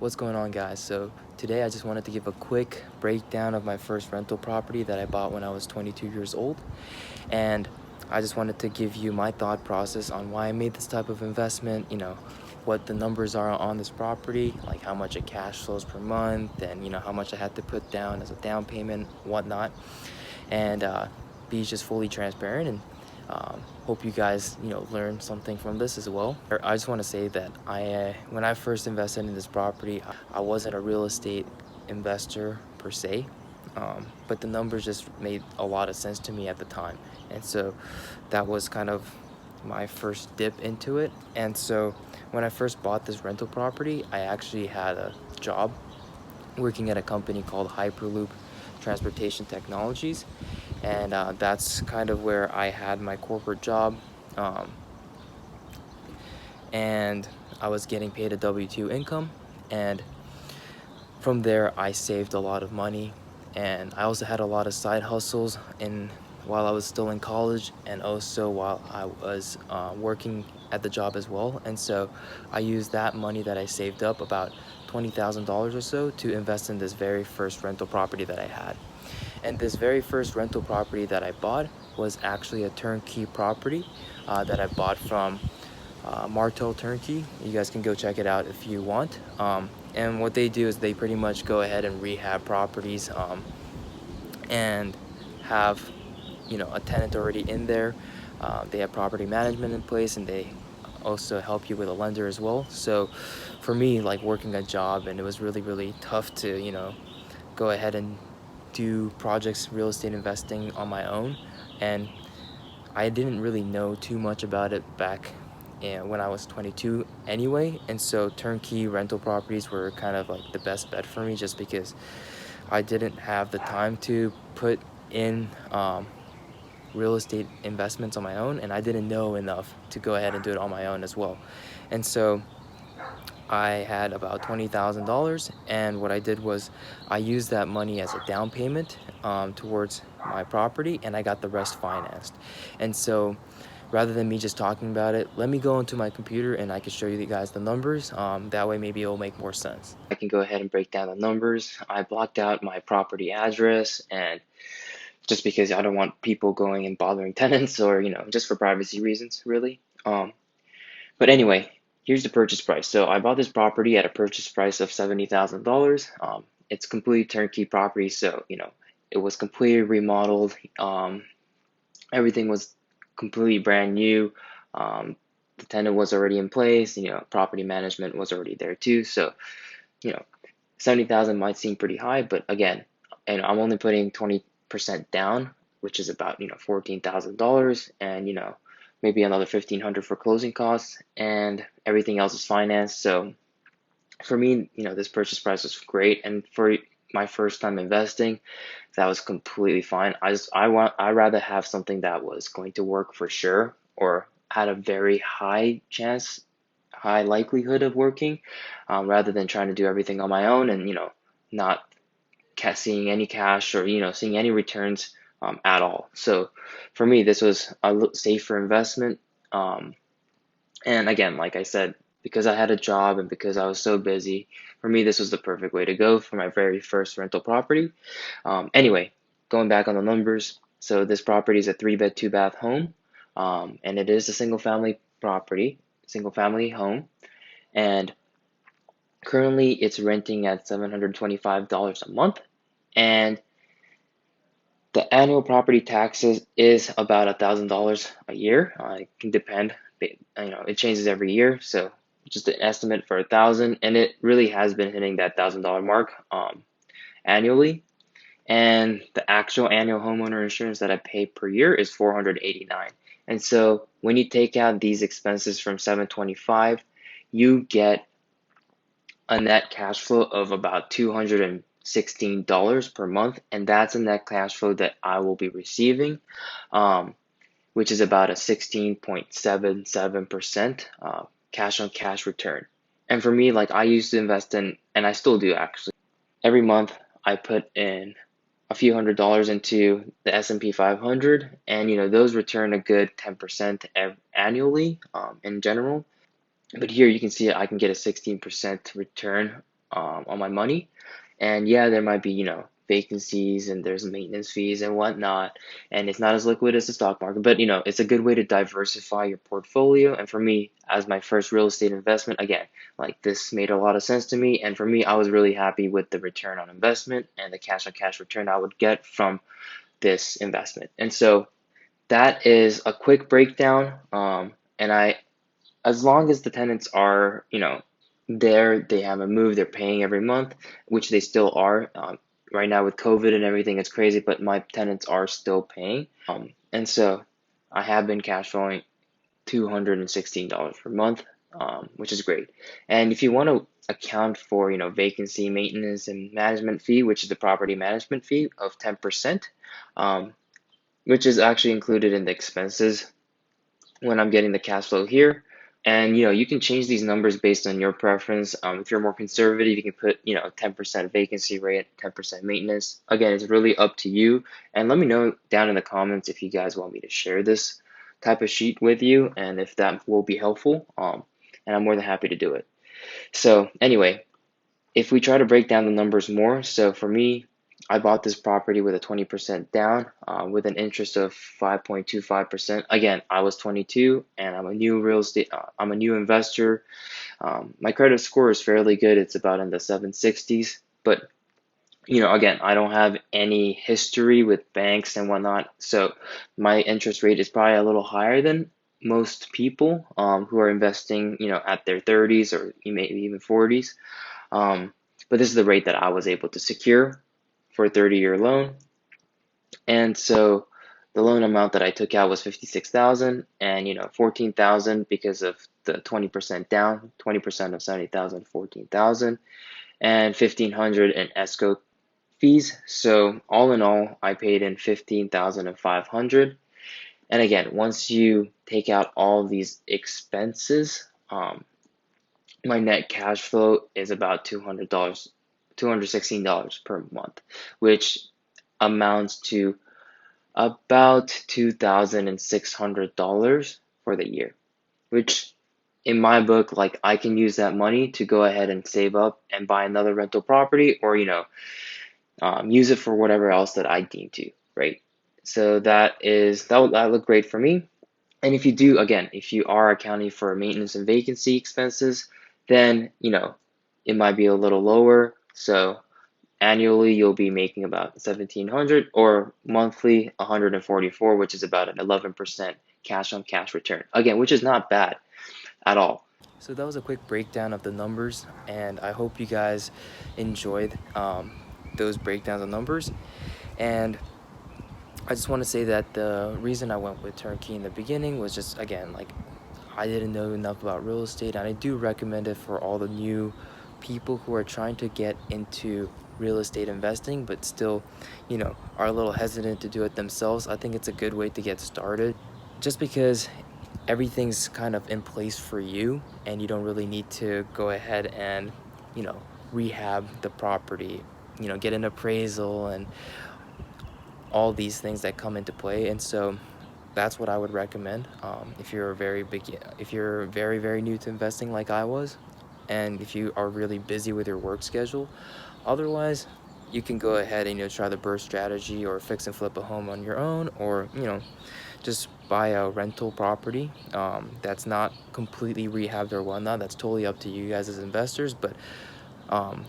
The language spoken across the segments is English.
What's going on, guys? So today I just wanted to give a quick breakdown of my first rental property that I bought when I was 22 years old. And I just wanted to give you my thought process on why I made this type of investment, what the numbers are on this property, like how much it cash flows per month, and how much I had to put down as a down payment, whatnot. And be just fully transparent, and hope you guys learn something from this as well. I just want to say that when I first invested in this property, I wasn't a real estate investor per se, but the numbers just made a lot of sense to me at the time, and so that was kind of my first dip into it. And so when I first bought this rental property, I actually had a job working at a company called Hyperloop Transportation Technologies, and that's kind of where I had my corporate job, um, and I was getting paid a W-2 income, and from there I saved a lot of money, and I also had a lot of side hustles while I was still in college, and also while I was working at the job as well. And so I used that money that I saved up, about $20,000 or so, to invest in this very first rental property that I had. And this very first rental property that I bought was actually a turnkey property that I bought from Martel Turnkey. You guys can go check it out if you want. And what they do is they pretty much go ahead and rehab properties, and have a tenant already in there. They have property management in place, and they also help you with a lender as well. So for me, like working a job, and it was really tough to go ahead and do projects, real estate investing on my own, and I didn't really know too much about it back when I was 22 anyway. And so turnkey rental properties were kind of like the best bet for me, just because I didn't have the time to put in real estate investments on my own, and I didn't know enough to go ahead and do it on my own as well. And so I had about $20,000, and what I did was I used that money as a down payment towards my property, and I got the rest financed. And so rather than me just talking about it, let me go into my computer and I can show you guys the numbers. That way maybe it'll make more sense. I can go ahead and break down the numbers. I blocked out my property address, and just because I don't want people going and bothering tenants, or just for privacy reasons, really. But anyway, here's the purchase price. So I bought this property at a purchase price of $70,000. It's completely turnkey property, so it was completely remodeled. Everything was completely brand new. The tenant was already in place. Property management was already there too. So 70,000 might seem pretty high, but again, and I'm only putting 20% down, which is about $14,000, and maybe another 1,500 for closing costs, and everything else is financed. So for me, this purchase price was great, and for my first time investing, that was completely fine. I rather have something that was going to work for sure, or had a very high chance, high likelihood of working, rather than trying to do everything on my own and not seeing any cash, or seeing any returns at all. So for me, this was a safer investment. And again, like I said, because I had a job and because I was so busy, for me, this was the perfect way to go for my very first rental property. Anyway, going back on the numbers, so this property is a 3-bed, 2-bath home, and it is a single family property, single family home, and currently it's renting at $725 a month, and the annual property taxes is about $1,000 a year. It can depend, it changes every year, so just an estimate for 1,000, and it really has been hitting that $1,000 mark annually. And the actual annual homeowner insurance that I pay per year is $489. And so when you take out these expenses from 725, you get a net cash flow of about $216 per month, and that's a net cash flow that I will be receiving, which is about a 16.77% cash on cash return. And for me, like, I used to invest in, and I still do actually, every month I put in a few $100s into the S&P 500, and those return a good 10% annually in general. But here you can see I can get a 16% return on my money. And yeah, there might be, vacancies and there's maintenance fees and whatnot, and it's not as liquid as the stock market, but it's a good way to diversify your portfolio. And for me, as my first real estate investment, again, like this made a lot of sense to me. And for me, I was really happy with the return on investment and the cash on cash return I would get from this investment. And so that is a quick breakdown. And as long as the tenants are, there, they haven't moved, they're paying every month, which they still are. Right now with COVID and everything, it's crazy, but my tenants are still paying. And so I have been cash flowing $216 per month, which is great. And if you want to account for, vacancy, maintenance, and management fee, which is the property management fee of 10%, which is actually included in the expenses when I'm getting the cash flow here. And you can change these numbers based on your preference. If you're more conservative, you can put 10% vacancy rate, 10% maintenance. Again, it's really up to you. And let me know down in the comments if you guys want me to share this type of sheet with you and if that will be helpful. And I'm more than happy to do it. So anyway, if we try to break down the numbers more, so for me, I bought this property with a 20% down, with an interest of 5.25%. Again, I was 22 and I'm a new I'm a new investor. My credit score is fairly good. It's about in the 760s, but again, I don't have any history with banks and whatnot. So my interest rate is probably a little higher than most people, who are investing, at their 30s or maybe even 40s. But this is the rate that I was able to secure for a 30-year loan. And so the loan amount that I took out was 56,000, and 14,000 because of the 20% down, 20% of 70,000, 14,000, and 1,500 in escrow fees. So all in all, I paid in 15,500. And again, once you take out all these expenses, my net cash flow is about $216 per month, which amounts to about $2,600 for the year, which in my book, like I can use that money to go ahead and save up and buy another rental property, or use it for whatever else that I deem to, right? So that look great for me. And if you are accounting for maintenance and vacancy expenses, then it might be a little lower. So annually you'll be making about 1,700, or monthly 144, which is about an 11% cash on cash return. Again, which is not bad at all. So that was a quick breakdown of the numbers, and I hope you guys enjoyed those breakdowns of numbers. And I just want to say that the reason I went with turnkey in the beginning was just, again, like I didn't know enough about real estate, and I do recommend it for all the new people who are trying to get into real estate investing but still are a little hesitant to do it themselves. I think it's a good way to get started, just because everything's kind of in place for you and you don't really need to go ahead and rehab the property, get an appraisal and all these things that come into play. And so that's what I would recommend, if you're very very new to investing like I was, and if you are really busy with your work schedule. Otherwise, you can go ahead and try the BRRRR strategy, or fix and flip a home on your own, or just buy a rental property that's not completely rehabbed or whatnot. That's totally up to you guys as investors. But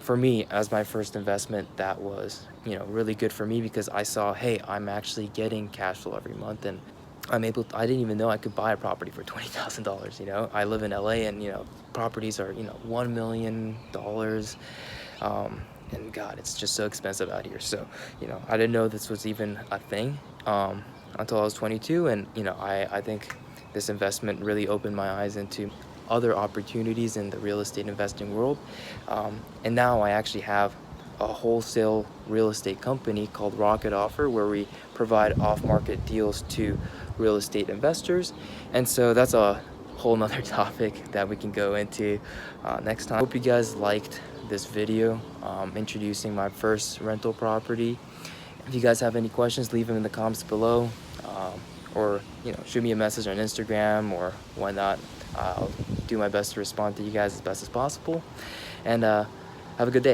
for me, as my first investment, that was really good for me, because I saw, hey, I'm actually getting cash flow every month, and I didn't even know I could buy a property for $20,000. I live in LA, and properties are $1 million, and God, it's just so expensive out here. So I didn't know this was even a thing until I was 22, and I think this investment really opened my eyes into other opportunities in the real estate investing world. And now I actually have a wholesale real estate company called Rocket Offer, where we provide off-market deals to real estate investors. And so that's a whole nother topic that we can go into next time. Hope you guys liked this video introducing my first rental property. If you guys have any questions, leave them in the comments below, or shoot me a message on Instagram or whatnot. I'll do my best to respond to you guys as best as possible. And Have a good day.